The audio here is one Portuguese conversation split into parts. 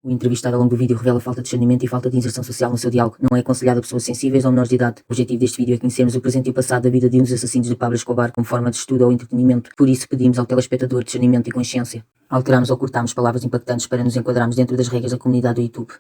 O entrevistado ao longo do vídeo revela falta de discernimento e falta de inserção social no seu diálogo. Não é aconselhado a pessoas sensíveis ou menores de idade. O objetivo deste vídeo é conhecermos o presente e o passado da vida de um dos assassinos de Pablo Escobar como forma de estudo ou entretenimento. Por isso pedimos ao telespectador discernimento e consciência. Alteramos ou cortamos palavras impactantes para nos enquadrarmos dentro das regras da comunidade do YouTube.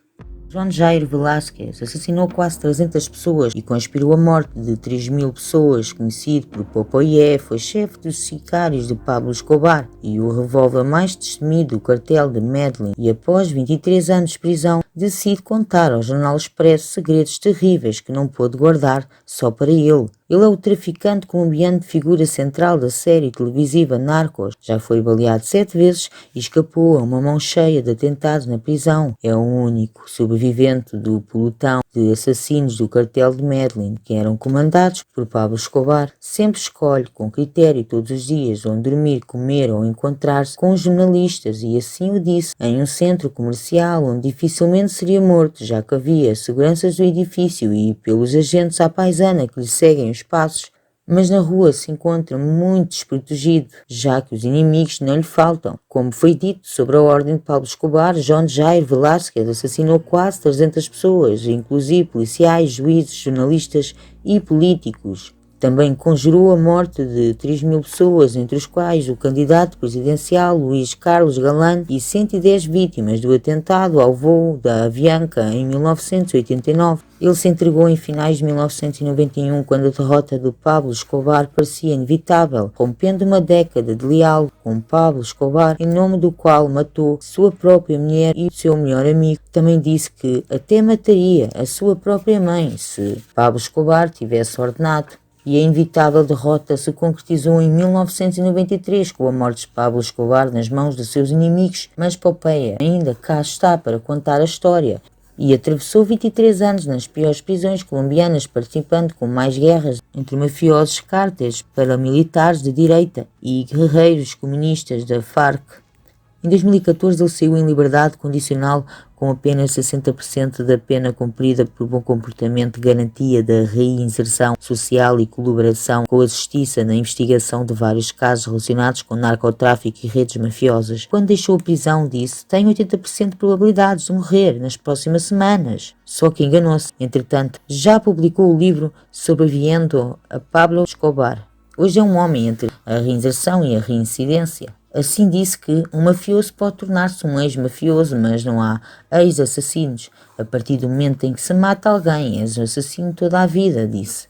João Jair Velásquez assassinou quase 300 pessoas e conspirou a morte de 3.000 pessoas. Conhecido por Popoyé, foi chefe dos sicários de Pablo Escobar e o revólver mais destemido do cartel de Medellín. E após 23 anos de prisão, decide contar ao Jornal Expresso segredos terríveis que não pôde guardar só para ele. Ele é o traficante colombiano de figura central da série televisiva Narcos. Já foi baleado 7 vezes e escapou a uma mão cheia de atentados na prisão. É o único sobrevivente do pelotão de assassinos do cartel de Medellín, que eram comandados por Pablo Escobar. Sempre escolhe com critério todos os dias onde dormir, comer ou encontrar-se com os jornalistas, e assim o disse em um centro comercial onde dificilmente seria morto, já que havia seguranças do edifício e pelos agentes à paisana que lhe seguem os passos. Mas na rua se encontra muito desprotegido, já que os inimigos não lhe faltam. Como foi dito sobre a ordem de Pablo Escobar, João Jair Velásquez assassinou quase 300 pessoas, inclusive policiais, juízes, jornalistas e políticos. Também conjurou a morte de 3.000 pessoas, entre os quais o candidato presidencial Luís Carlos Galán, e 110 vítimas do atentado ao voo da Avianca em 1989. Ele se entregou em finais de 1991, quando a derrota de Pablo Escobar parecia inevitável, rompendo uma década de leal com Pablo Escobar, em nome do qual matou sua própria mulher e seu melhor amigo. Também disse que até mataria a sua própria mãe se Pablo Escobar tivesse ordenado. E a inevitável derrota se concretizou em 1993 com a morte de Pablo Escobar nas mãos de seus inimigos, mas Popeia ainda cá está para contar a história e atravessou 23 anos nas piores prisões colombianas, participando com mais guerras entre mafiosos, cárteis, paramilitares de direita e guerreiros comunistas da FARC. Em 2014 ele saiu em liberdade condicional com apenas 60% da pena cumprida por bom comportamento, garantia da reinserção social e colaboração com a justiça na investigação de vários casos relacionados com narcotráfico e redes mafiosas. Quando deixou a prisão disse: "Tenho 80% de probabilidades de morrer nas próximas semanas." Só que enganou-se. Entretanto, já publicou o livro Sobrevivendo a Pablo Escobar. Hoje é um homem entre a reinserção e a reincidência. Assim disse que um mafioso pode tornar-se um ex-mafioso, mas não há ex-assassinos. A partir do momento em que se mata alguém, és um assassino toda a vida, disse.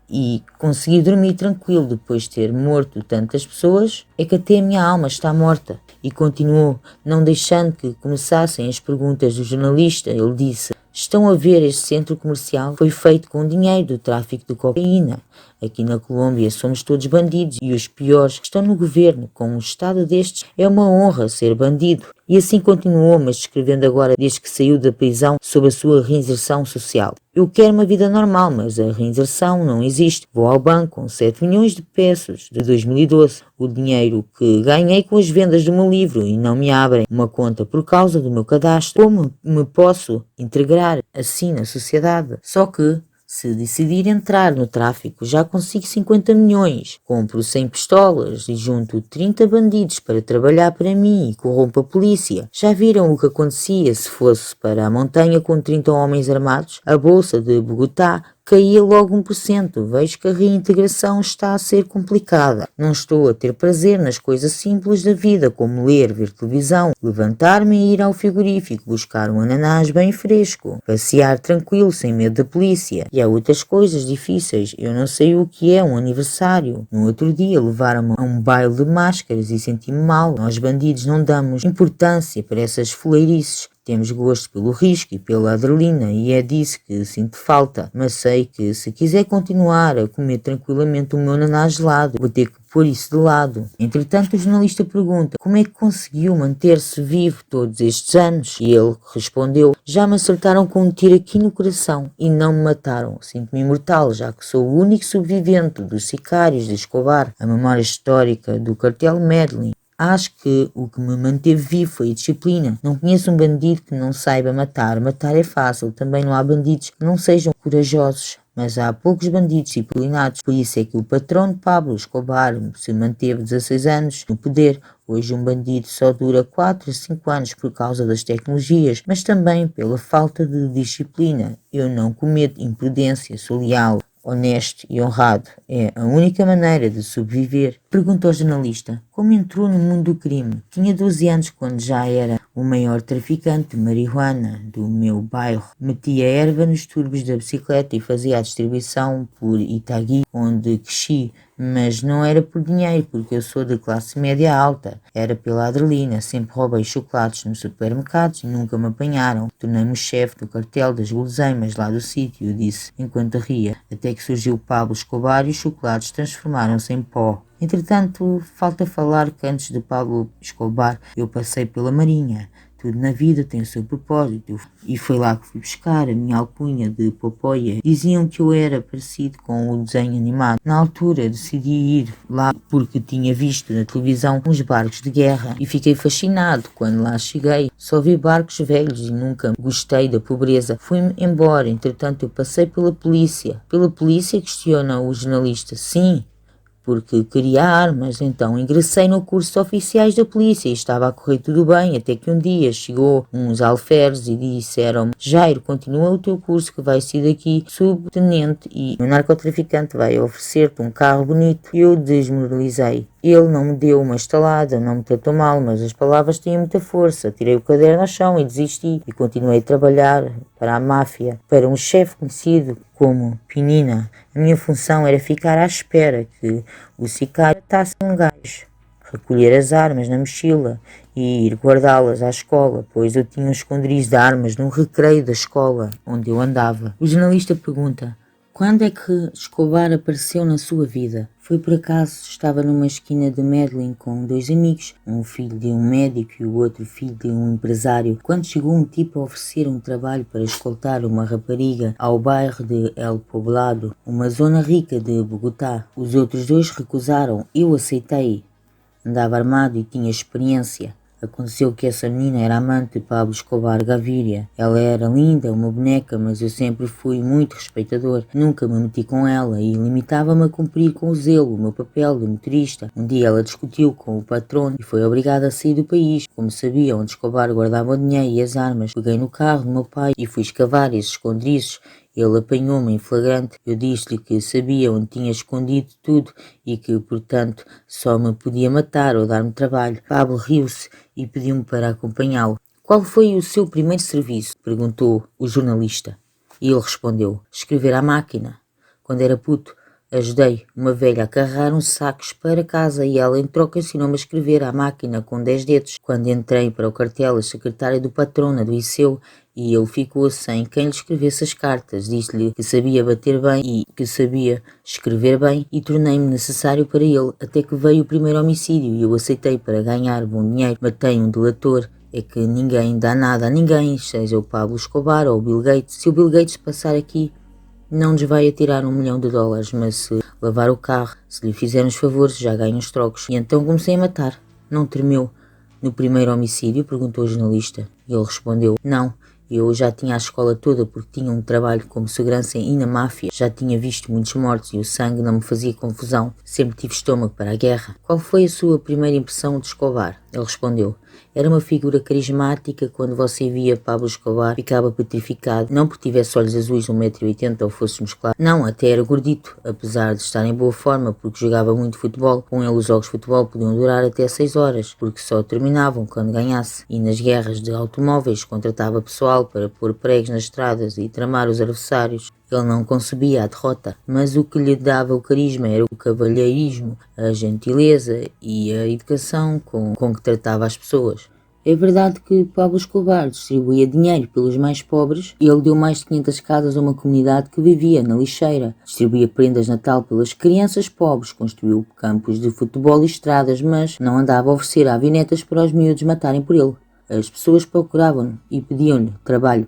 E conseguir dormir tranquilo depois de ter morto tantas pessoas, é que até a minha alma está morta. E continuou, não deixando que começassem as perguntas do jornalista. Ele disse: "Estão a ver, este centro comercial foi feito com dinheiro do tráfico de cocaína. Aqui na Colômbia somos todos bandidos e os piores que estão no governo. Com um estado destes é uma honra ser bandido." E assim continuou, mas descrevendo agora, desde que saiu da prisão, sobre a sua reinserção social. "Eu quero uma vida normal, mas a reinserção não existe. Vou ao banco com 7 milhões de pesos de 2012, o dinheiro que ganhei com as vendas do meu livro, e não me abrem uma conta por causa do meu cadastro. Como me posso integrar assim na sociedade? Só que se decidir entrar no tráfico, já consigo 50 milhões. Compro 100 pistolas e junto 30 bandidos para trabalhar para mim e corrompo a polícia. Já viram o que acontecia se fosse para a montanha com 30 homens armados? A bolsa de Bogotá caía logo 1%. Vejo que a reintegração está a ser complicada. Não estou a ter prazer nas coisas simples da vida, como ler, ver televisão, levantar-me e ir ao frigorífico, buscar um ananás bem fresco, passear tranquilo, sem medo da polícia. E há outras coisas difíceis. Eu não sei o que é um aniversário. No outro dia levaram-me a um baile de máscaras e senti-me mal. Nós bandidos não damos importância para essas foleirices. Temos gosto pelo risco e pela adrenalina, e é disso que sinto falta. Mas sei que se quiser continuar a comer tranquilamente o meu ananás gelado, vou ter que pôr isso de lado. Entretanto, o jornalista pergunta: como é que conseguiu manter-se vivo todos estes anos? E ele respondeu: "Já me acertaram com um tiro aqui no coração e não me mataram. Sinto-me imortal, já que sou o único sobrevivente dos sicários de Escobar, a memória histórica do cartel Medellín. Acho que o que me manteve vivo foi a disciplina. Não conheço um bandido que não saiba matar. Matar é fácil. Também não há bandidos que não sejam corajosos." mas há poucos bandidos disciplinados, por isso é que o patrão de Pablo Escobar se manteve 16 anos no poder. Hoje um bandido só dura 4 a 5 anos por causa das tecnologias, mas também pela falta de disciplina. Eu não cometo imprudência, sou leal, honesto e honrado. É a única maneira de sobreviver. Perguntou o jornalista como entrou no mundo do crime. Tinha 12 anos quando já era o maior traficante de marihuana do meu bairro. Metia erva nos turbos da bicicleta e fazia a distribuição por Itagui, onde cresci. Mas não era por dinheiro, porque eu sou de classe média alta. Era pela adrenalina. Sempre roubei chocolates nos supermercados e nunca me apanharam. Tornei-me o chefe do cartel das guloseimas lá do sítio, disse, enquanto ria. Até que surgiu Pablo Escobar e os chocolates transformaram-se em pó. Entretanto, falta falar que antes de Pablo Escobar eu passei pela Marinha. Tudo na vida tem o seu propósito e foi lá que fui buscar a minha alcunha de Popoia. Diziam que eu era parecido com o desenho animado. Na altura decidi ir lá porque tinha visto na televisão uns barcos de guerra e fiquei fascinado quando lá cheguei. Só vi barcos velhos e nunca gostei da pobreza. Fui-me embora, entretanto eu passei pela polícia. Pela polícia, questiona o jornalista. Sim, porque queria armas, então ingressei no curso de oficiais da polícia e estava a correr tudo bem, até que um dia chegou uns alferes e disseram-me: Jairo, continua o teu curso que vai ser daqui subtenente e o narcotraficante vai oferecer-te um carro bonito. E eu desmoralizei. Ele não me deu uma estalada, não me tratou mal, mas as palavras tinham muita força. Tirei o caderno ao chão e desisti e continuei a trabalhar para a máfia, para um chefe conhecido como Pinina. A minha função era ficar à espera que o sicário matasse um gajo, recolher as armas na mochila e ir guardá-las à escola, pois eu tinha um esconderijo de armas no recreio da escola onde eu andava. O jornalista pergunta: quando é que Escobar apareceu na sua vida? Foi por acaso, estava numa esquina de Medellín com dois amigos, um filho de um médico e o outro filho de um empresário, quando chegou um tipo a oferecer um trabalho para escoltar uma rapariga ao bairro de El Poblado, uma zona rica de Bogotá. Os outros dois recusaram, eu aceitei. Andava armado e tinha experiência. Aconteceu que essa menina era amante de Pablo Escobar Gaviria. Ela era linda, uma boneca, mas eu sempre fui muito respeitador. Nunca me meti com ela e limitava-me a cumprir com zelo o meu papel de motorista. Um dia ela discutiu com o patrão e foi obrigada a sair do país. Como sabia onde Escobar guardava o dinheiro e as armas, peguei no carro do meu pai e fui escavar esses esconderijos. Ele apanhou-me em flagrante. Eu disse-lhe que sabia onde tinha escondido tudo e que, portanto, só me podia matar ou dar-me trabalho. Pablo riu-se e pediu-me para acompanhá-lo. Qual foi o seu primeiro serviço? Perguntou o jornalista. E ele respondeu: escrever à máquina. Quando era puto, ajudei uma velha a carregar uns sacos para casa e ela em troca ensinou-me a escrever à máquina com 10 dedos. Quando entrei para o cartel, a secretária do patrona do Liceu e ele ficou sem quem lhe escrevesse as cartas. Disse-lhe que sabia bater bem e que sabia escrever bem e tornei-me necessário para ele, até que veio o primeiro homicídio e eu aceitei para ganhar bom dinheiro. Matei um delator. É que ninguém dá nada a ninguém, seja o Pablo Escobar ou o Bill Gates. Se o Bill Gates passar aqui, não nos vai atirar $1 milhão, mas se lavar o carro, se lhe fizer uns favores, já ganha uns trocos. E então comecei a matar. Não tremeu no primeiro homicídio? Perguntou o jornalista. E ele respondeu: não. Eu já tinha a escola toda porque tinha um trabalho como segurança e na máfia. Já tinha visto muitos mortos e o sangue não me fazia confusão. Sempre tive estômago para a guerra. Qual foi a sua primeira impressão de Escobar? Ele respondeu: era uma figura carismática. Quando você via Pablo Escobar, ficava petrificado. Não porque tivesse olhos azuis, 1,80 m ou fosse musculado. Não, até era gordito, apesar de estar em boa forma, porque jogava muito futebol. Com ele os jogos de futebol podiam durar até 6 horas, porque só terminavam quando ganhasse. E nas guerras de automóveis contratava pessoal para pôr pregos nas estradas e tramar os adversários. Ele não concebia a derrota, mas o que lhe dava o carisma era o cavalheirismo, a gentileza e a educação com que tratava as pessoas. É verdade que Pablo Escobar distribuía dinheiro pelos mais pobres e ele deu mais de 500 casas a uma comunidade que vivia na lixeira. Distribuía prendas de Natal pelas crianças pobres, construiu campos de futebol e estradas, mas não andava a oferecer avinetas para os miúdos matarem por ele. As pessoas procuravam-no e pediam-lhe trabalho.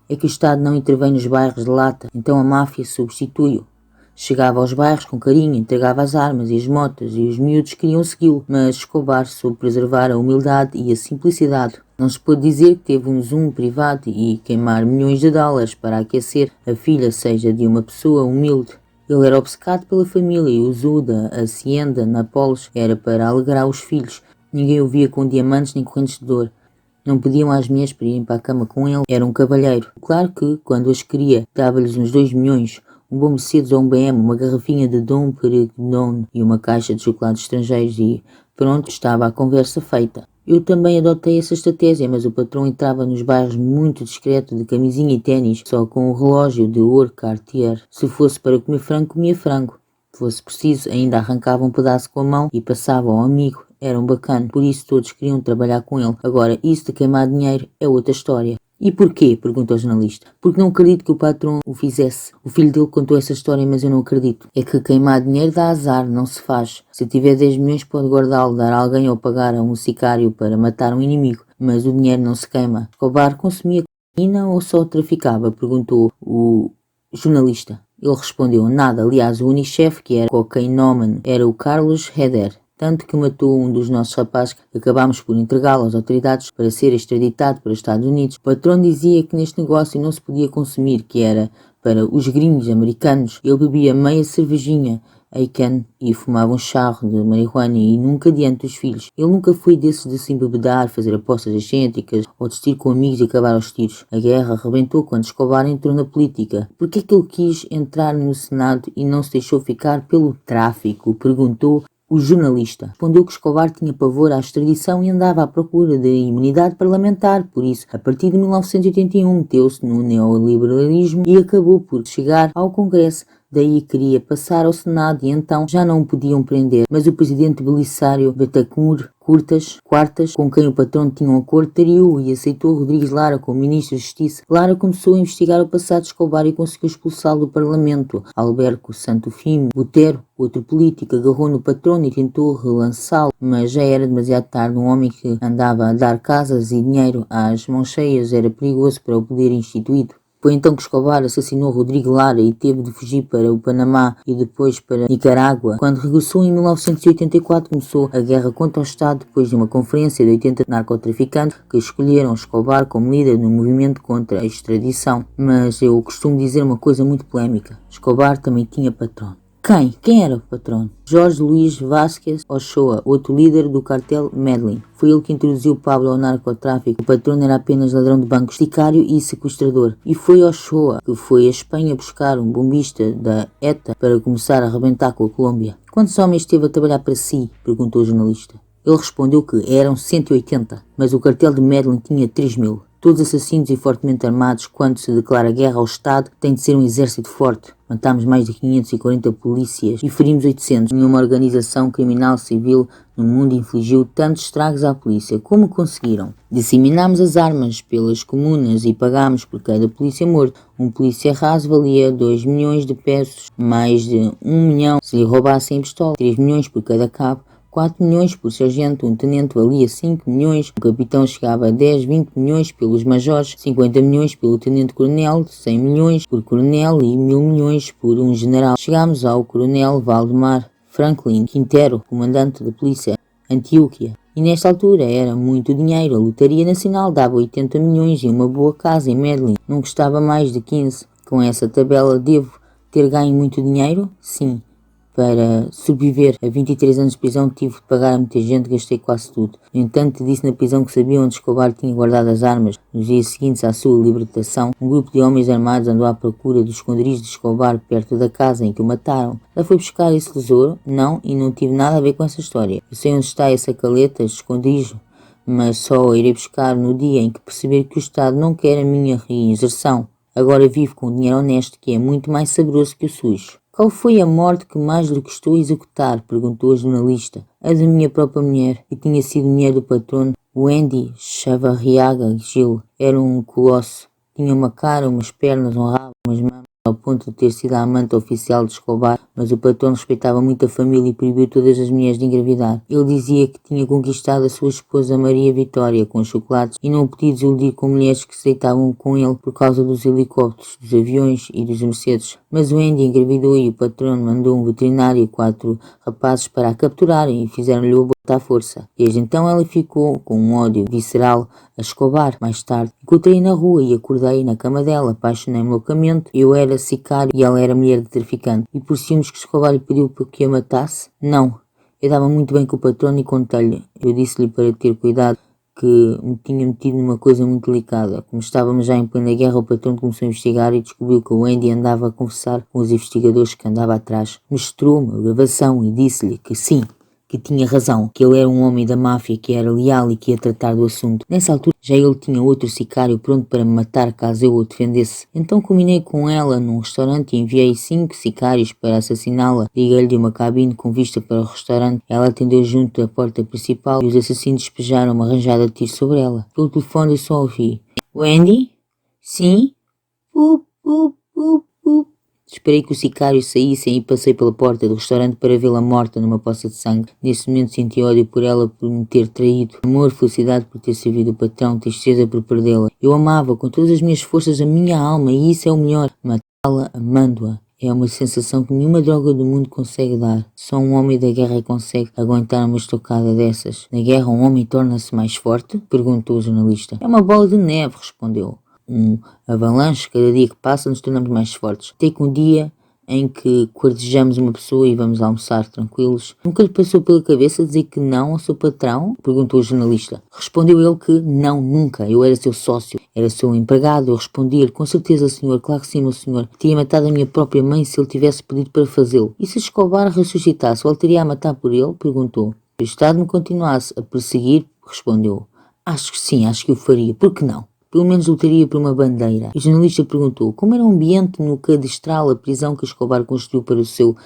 É que o Estado não intervém nos bairros de lata, então a máfia substitui-o. Chegava aos bairros com carinho, entregava as armas e as motas e os miúdos queriam segui-lo, mas Escobar soube preservar a humildade e a simplicidade. Não se pode dizer que teve um zoom privado e queimar milhões de dólares para aquecer a filha, seja de uma pessoa humilde. Ele era obcecado pela família e usou da hacienda Nápoles era para alegrar os filhos. Ninguém o via com diamantes nem correntes de ouro. Não pediam às mulheres para irem para a cama com ele, era um cavalheiro. Claro que, quando as queria, dava-lhes uns 2 milhões, um bom Mercedes ou um BM, uma garrafinha de Dom Perignon e uma caixa de chocolates estrangeiros e pronto, estava a conversa feita. Eu também adotei essa estratégia, mas o patrão entrava nos bairros muito discreto, de camisinha e ténis, só com o relógio de ouro Cartier. Se fosse para comer frango, comia frango. Se fosse preciso, ainda arrancava um pedaço com a mão e passava ao amigo. Era um bacana, por isso todos queriam trabalhar com ele. Agora, isso de queimar dinheiro é outra história. E porquê? Perguntou o jornalista. Porque não acredito que o patrão o fizesse. O filho dele contou essa história, mas eu não acredito. É que queimar dinheiro dá azar, não se faz. Se tiver 10 milhões pode guardá-lo, dar a alguém ou pagar a um sicário para matar um inimigo. Mas o dinheiro não se queima. Escobar consumia cocaína ou só traficava? Perguntou o jornalista. Ele respondeu nada. Aliás, o único chefe que era cocainómano era o Carlos Heder. Tanto que matou um dos nossos rapazes que acabámos por entregá-lo às autoridades para ser extraditado para os Estados Unidos. O patrão dizia que neste negócio não se podia consumir, que era para os gringos americanos. Ele bebia meia cervejinha Eiken e fumava um charro de marihuana e nunca diante dos filhos. Ele nunca foi desses de se embebedar, fazer apostas excêntricas ou de com amigos e acabar aos tiros. A guerra arrebentou quando Escobar entrou na política. Por que é que ele quis entrar no Senado e não se deixou ficar pelo tráfico? Perguntou o jornalista. Respondeu que Escobar tinha pavor à extradição e andava à procura de imunidade parlamentar, por isso, a partir de 1981, meteu-se no neoliberalismo e acabou por chegar ao Congresso. Daí queria passar ao Senado e então já não o podiam prender. Mas o presidente Belisário Betancur Quartas, com quem o patrão tinha um acordo, tariu e aceitou Rodrigues Lara como ministro da Justiça. Lara começou a investigar o passado de Escobar e conseguiu expulsá-lo do Parlamento. Alberto Santofimio Botero, outro político, agarrou no patrono e tentou relançá-lo, mas já era demasiado tarde. Um homem que andava a dar casas e dinheiro às mãos cheias era perigoso para o poder instituído. Foi então que Escobar assassinou Rodrigo Lara e teve de fugir para o Panamá e depois para Nicarágua. Quando regressou em 1984 começou a guerra contra o Estado depois de uma conferência de 80 narcotraficantes que escolheram Escobar como líder no movimento contra a extradição. Mas eu costumo dizer uma coisa muito polémica. Escobar também tinha patrão. Quem era o patrão? Jorge Luís Vázquez Ochoa, outro líder do cartel Medellín. Foi ele que introduziu Pablo ao narcotráfico. O patrão era apenas ladrão de bancos, sicário e sequestrador. E foi Ochoa que foi à Espanha buscar um bombista da ETA para começar a arrebentar com a Colômbia. Quantos homens esteve a trabalhar para si? Perguntou o jornalista. Ele respondeu que eram 180, mas o cartel de Medellín tinha 3.000. Todos assassinos e fortemente armados, quando se declara guerra ao Estado, tem de ser um exército forte. Matámos mais de 540 polícias e ferimos 800. Nenhuma organização criminal civil no mundo infligiu tantos estragos à polícia. Como conseguiram? Disseminámos as armas pelas comunas e pagámos por cada polícia morto. Um polícia raso valia 2 milhões de pesos, mais de 1 milhão se lhe roubassem a pistola, 3 milhões por cada cabo. 4 milhões por sargento, um tenente valia 5 milhões, um capitão chegava a 10, 20 milhões pelos majores, 50 milhões pelo tenente-coronel, 100 milhões por coronel e 1.000 milhões por um general. Chegámos ao coronel Valdemar Franklin Quintero, comandante da polícia Antioquia. E nesta altura era muito dinheiro, a Lotaria Nacional dava 80 milhões e uma boa casa em Medellín não custava mais de 15. Com essa tabela devo ter ganho muito dinheiro? Sim. Para sobreviver a 23 anos de prisão tive de pagar a muita gente, gastei quase tudo. No entanto, disse na prisão que sabia onde Escobar tinha guardado as armas. Nos dias seguintes à sua libertação, um grupo de homens armados andou à procura do esconderijo de Escobar perto da casa em que o mataram. Ela foi buscar esse tesouro? Não, e não tive nada a ver com essa história. Eu sei onde está essa caleta, esse esconderijo, mas só irei buscar no dia em que perceber que o Estado não quer a minha reinserção. Agora vivo com dinheiro honesto, que é muito mais saboroso que o sujo. Qual foi a morte que mais lhe custou executar? Perguntou a jornalista. A da minha própria mulher, e tinha sido mulher do patrono. Wendy Chavarriaga Gil era um colosso. Tinha uma cara, umas pernas, um rabo, umas mãos, ao ponto de ter sido a amante oficial de Escobar mas o patrão respeitava muito a família e proibiu todas as mulheres de engravidar. Ele dizia que tinha conquistado a sua esposa Maria Vitória com chocolates e não podia desiludir com mulheres que se deitavam com ele por causa dos helicópteros, dos aviões e dos Mercedes. Mas o Andy engravidou e o patrão mandou um veterinário e 4 rapazes para a capturarem e fizeram-lhe o aborto à força. Desde então ela ficou com um ódio visceral a Escobar. Mais tarde, encontrei-a na rua e acordei na cama dela, apaixonei-me loucamente. Eu era sicário e ela era mulher de traficante. E por ciúmes que Escobar lhe pediu para que a matasse? Não. Eu dava muito bem com o patrão e contei-lhe. Eu disse-lhe para ter cuidado, que me tinha metido numa coisa muito delicada. Como estávamos já em plena guerra, o patrão começou a investigar e descobriu que o Andy andava a conversar com os investigadores que andava atrás. Mostrou-me a gravação e disse-lhe que sim, que tinha razão, que ele era um homem da máfia, que era leal e que ia tratar do assunto. Nessa altura já ele tinha outro sicário pronto para me matar caso eu o defendesse. Então combinei com ela num restaurante e enviei 5 sicários para assassiná-la. Liguei-lhe de uma cabine com vista para o restaurante. Ela atendeu junto à porta principal e os assassinos despejaram uma ranjada de tiros sobre ela. Pelo telefone eu só ouvi: Wendy? Sim? Pup, pup, pup, pup. Esperei que os sicários saíssem e passei pela porta do restaurante para vê-la morta numa poça de sangue. Nesse momento senti ódio por ela por me ter traído. Amor, felicidade por ter servido o patrão, tristeza por perdê-la. Eu amava com todas as minhas forças a minha alma e isso é o melhor. Matá-la amando-a. É uma sensação que nenhuma droga do mundo consegue dar. Só um homem da guerra consegue aguentar uma estocada dessas. Na guerra um homem torna-se mais forte? Perguntou o jornalista. É uma bola de neve, respondeu. Um avalanche, cada dia que passa nos tornamos mais fortes. Até que um dia em que cortejamos uma pessoa e vamos almoçar tranquilos, nunca lhe passou pela cabeça dizer que não ao seu patrão? Perguntou o jornalista. Respondeu ele que não, nunca. Eu era seu sócio, era seu empregado. Eu respondi-lhe, com certeza senhor, claro que sim meu senhor. Teria matado a minha própria mãe se ele tivesse pedido para fazê-lo. E se Escobar ressuscitasse, voltaria a matar por ele? Perguntou. Se o Estado me continuasse a perseguir, respondeu. Acho que sim, acho que o faria. Por que não? Pelo menos lutaria por uma bandeira. O jornalista perguntou como era o ambiente no cadastral, a prisão que Escobar construiu para o seu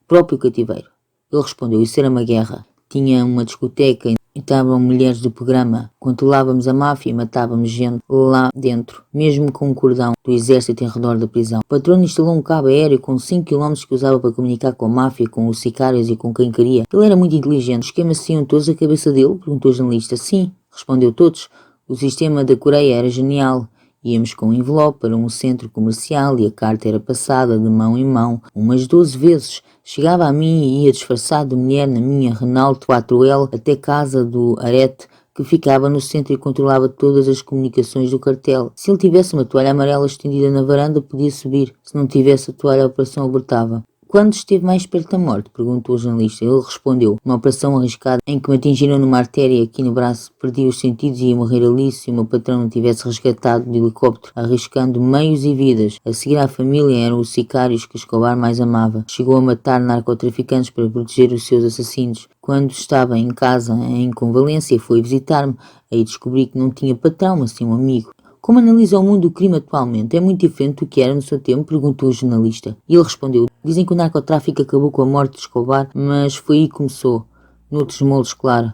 próprio cativeiro. Ele respondeu, isso era uma guerra. Tinha uma discoteca e estavam mulheres do programa. Controlávamos a máfia e matávamos gente lá dentro, mesmo com um cordão do exército em redor da prisão. O patrão instalou um cabo aéreo com 5 km que usava para comunicar com a máfia, com os sicários e com quem queria. Ele era muito inteligente. Os esquemas saíam todos da cabeça dele? Perguntou o jornalista. Sim, respondeu todos. O sistema da Coreia era genial. Íamos com um envelope para um centro comercial e a carta era passada de mão em mão umas 12 vezes. Chegava a mim e ia disfarçado de mulher na minha Renault 4L até casa do Arete, que ficava no centro e controlava todas as comunicações do cartel. Se ele tivesse uma toalha amarela estendida na varanda, podia subir. Se não tivesse a toalha, a operação abortava. Quando esteve mais perto da morte? Perguntou o jornalista. Ele respondeu, uma operação arriscada em que me atingiram numa artéria aqui no braço. Perdi os sentidos e ia morrer ali se o meu patrão não tivesse resgatado de helicóptero, arriscando meios e vidas. A seguir à família eram os sicários que Escobar mais amava. Chegou a matar narcotraficantes para proteger os seus assassinos. Quando estava em casa em convalescência, foi visitar-me. Aí descobri que não tinha patrão, mas sim um amigo. Como analisa o mundo do crime atualmente? É muito diferente do que era no seu tempo? Perguntou o jornalista. E ele respondeu, dizem que o narcotráfico acabou com a morte de Escobar, mas foi aí que começou. Noutros moldes, claro.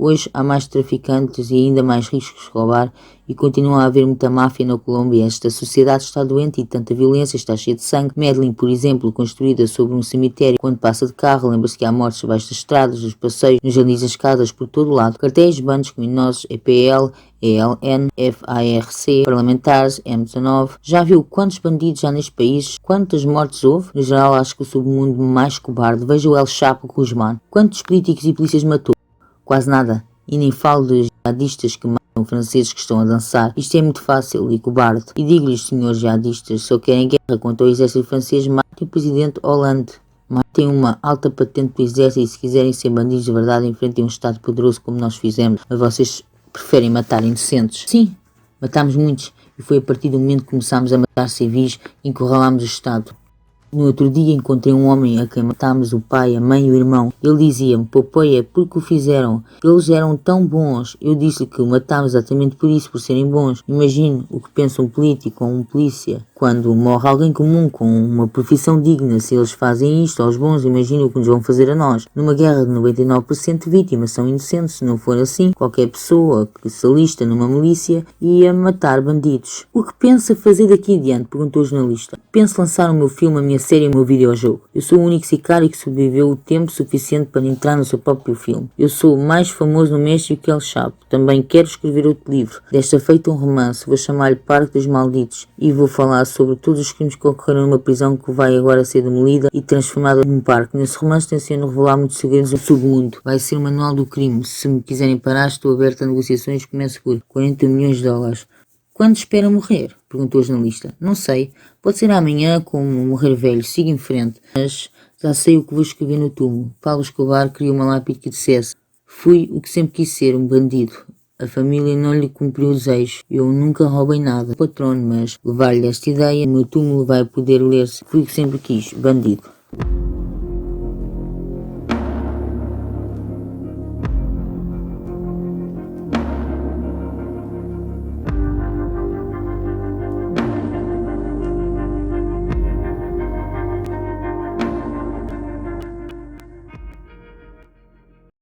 Hoje há mais traficantes e ainda mais riscos de Escobar e continua a haver muita máfia na Colômbia. Esta sociedade está doente e tanta violência, está cheia de sangue. Medellín, por exemplo, construída sobre um cemitério, quando passa de carro, lembra-se que há mortes abaixo das estradas, dos passeios, nos jardins das casas, por todo o lado. Cartéis, bandos criminosos, EPL, ELN, FARC, parlamentares, M19. Já viu quantos bandidos há neste país? Quantas mortes houve? No geral, acho que o submundo mais cobarde. Veja o El Chapo Guzmán. Quantos políticos e polícias matou? Quase nada. E nem falo dos jihadistas que matam franceses que estão a dançar. Isto é muito fácil e cobarde. E digo-lhes, senhores jihadistas, só querem guerra contra o exército francês, matem o presidente Hollande. Matem uma alta patente do exército e se quiserem ser bandidos de verdade, enfrentem um Estado poderoso como nós fizemos. Mas vocês preferem matar inocentes? Sim, matámos muitos. E foi a partir do momento que começámos a matar civis e encurralámos o Estado. No outro dia encontrei um homem a quem matámos o pai, a mãe e o irmão. Ele dizia-me, Popoia, por que o fizeram? Eles eram tão bons. Eu disse-lhe que o matámos exatamente por isso, por serem bons. Imagino o que pensa um político ou um polícia. Quando morre alguém comum com uma profissão digna, se eles fazem isto aos bons, imagino o que nos vão fazer a nós. Numa guerra de 99% de vítimas são inocentes. Se não for assim, qualquer pessoa que se alista numa milícia ia matar bandidos. O que pensa fazer daqui adiante? Perguntou o jornalista. Penso lançar o meu filme A Minha série ou um videojogo. Eu sou o único sicário que sobreviveu o tempo suficiente para entrar no seu próprio filme. Eu sou o mais famoso no México que El Chapo. Também quero escrever outro livro. Desta feita um romance. Vou chamar-lhe Parque dos Malditos. E vou falar sobre todos os crimes que ocorreram numa prisão que vai agora ser demolida e transformada num parque. Nesse romance tenciono revelar muitos segredos do submundo. Vai ser o manual do crime. Se me quiserem parar, estou aberto a negociações. Começo por 40 milhões de dólares. Quando espera morrer? Perguntou o jornalista. Não sei. Pode ser amanhã, como morrer velho. Siga em frente. Mas já sei o que vou escrever no túmulo. Pablo Escobar criou uma lápide que dissesse: fui o que sempre quis ser, um bandido. A família não lhe cumpriu o desejo. Eu nunca roubei nada. Patrono, mas levar-lhe esta ideia, no meu túmulo vai poder ler-se: fui o que sempre quis, bandido.